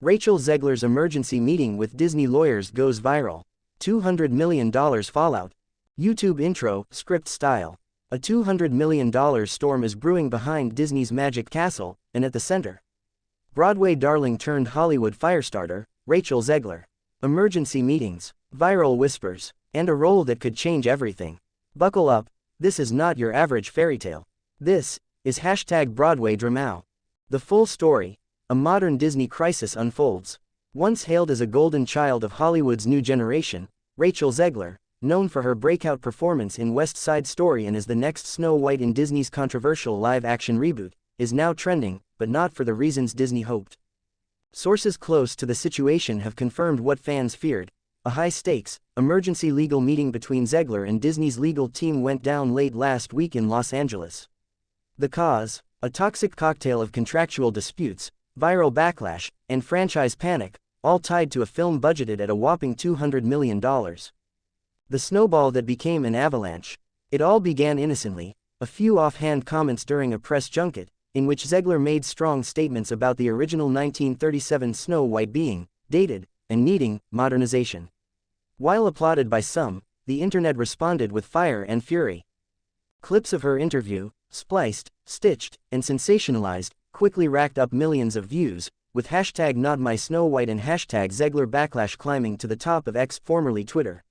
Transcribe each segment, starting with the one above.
Rachel Zegler's emergency meeting with Disney lawyers goes viral. $200 million fallout. YouTube intro, script style. A $200 million storm is brewing behind Disney's Magic Castle, and at the center, Broadway darling turned Hollywood firestarter, Rachel Zegler. Emergency meetings, viral whispers, and a role that could change everything. Buckle up, this is not your average fairy tale. This is #Broadway Drama. The full story. A modern Disney crisis unfolds. Once hailed as a golden child of Hollywood's new generation, Rachel Zegler, known for her breakout performance in West Side Story and as the next Snow White in Disney's controversial live-action reboot, is now trending, but not for the reasons Disney hoped. Sources close to the situation have confirmed what fans feared. A high-stakes, emergency legal meeting between Zegler and Disney's legal team went down late last week in Los Angeles. The cause? A toxic cocktail of contractual disputes, viral backlash, and franchise panic, all tied to a film budgeted at a whopping $200 million. The snowball that became an avalanche. It all began innocently, a few offhand comments during a press junket, in which Zegler made strong statements about the original 1937 Snow White being dated and needing modernization. While applauded by some, the internet responded with fire and fury. Clips of her interview, spliced, stitched, and sensationalized, quickly racked up millions of views, with #NotMySnowWhite and #Zegler backlash climbing to the top of X, formerly Twitter.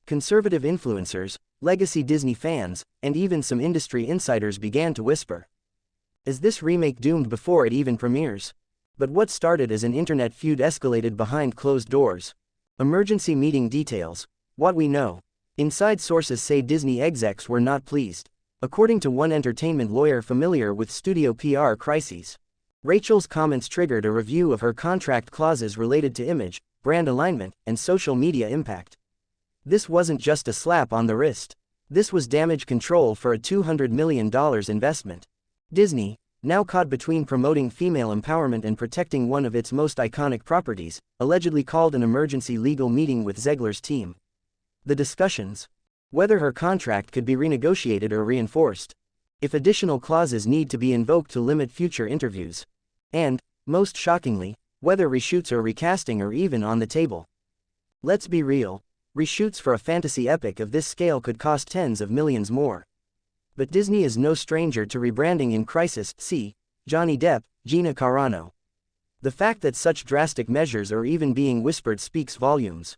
Conservative influencers, legacy Disney fans, and even some industry insiders began to whisper. Is this remake doomed before it even premieres? But what started as an internet feud escalated behind closed doors. Emergency meeting details. What we know. Inside sources say Disney execs were not pleased. According to one entertainment lawyer familiar with studio PR crises, Rachel's comments triggered a review of her contract clauses related to image, brand alignment, and social media impact. This wasn't just a slap on the wrist. This was damage control for a $200 million investment. Disney, now caught between promoting female empowerment and protecting one of its most iconic properties, allegedly called an emergency legal meeting with Zegler's team. The discussions? Whether her contract could be renegotiated or reinforced. If additional clauses need to be invoked to limit future interviews. And, most shockingly, whether reshoots or recasting are even on the table. Let's be real, reshoots for a fantasy epic of this scale could cost tens of millions more. But Disney is no stranger to rebranding in crisis. See Johnny Depp, Gina Carano. The fact that such drastic measures are even being whispered speaks volumes.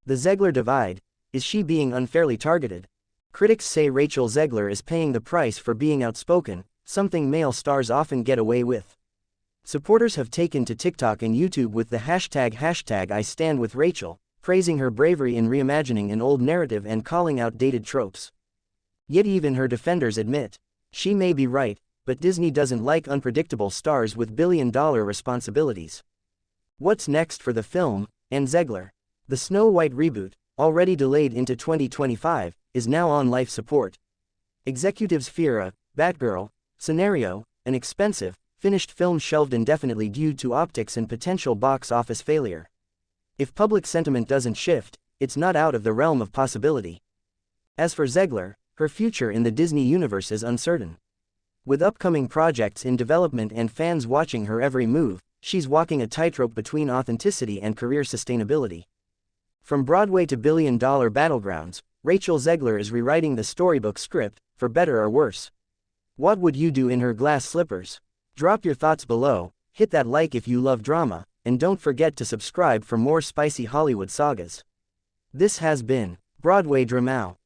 The Zegler divide. Is she being unfairly targeted? Critics say Rachel Zegler is paying the price for being outspoken, something male stars often get away with. Supporters have taken to TikTok and YouTube with the #I stand with Rachel, praising her bravery in reimagining an old narrative and calling out dated tropes. Yet even her defenders admit, she may be right, but Disney doesn't like unpredictable stars with billion-dollar responsibilities. What's next for the film, and Zegler? The Snow White reboot, already delayed into 2025, is now on life support. Executives fear a Batgirl scenario, an expensive, finished film shelved indefinitely due to optics and potential box office failure. If public sentiment doesn't shift, it's not out of the realm of possibility. As for Zegler, her future in the Disney universe is uncertain. With upcoming projects in development and fans watching her every move, she's walking a tightrope between authenticity and career sustainability. From Broadway to billion-dollar battlegrounds, Rachel Zegler is rewriting the storybook script, for better or worse. What would you do in her glass slippers? Drop your thoughts below, hit that like if you love drama, and don't forget to subscribe for more spicy Hollywood sagas. This has been Broadway Drama.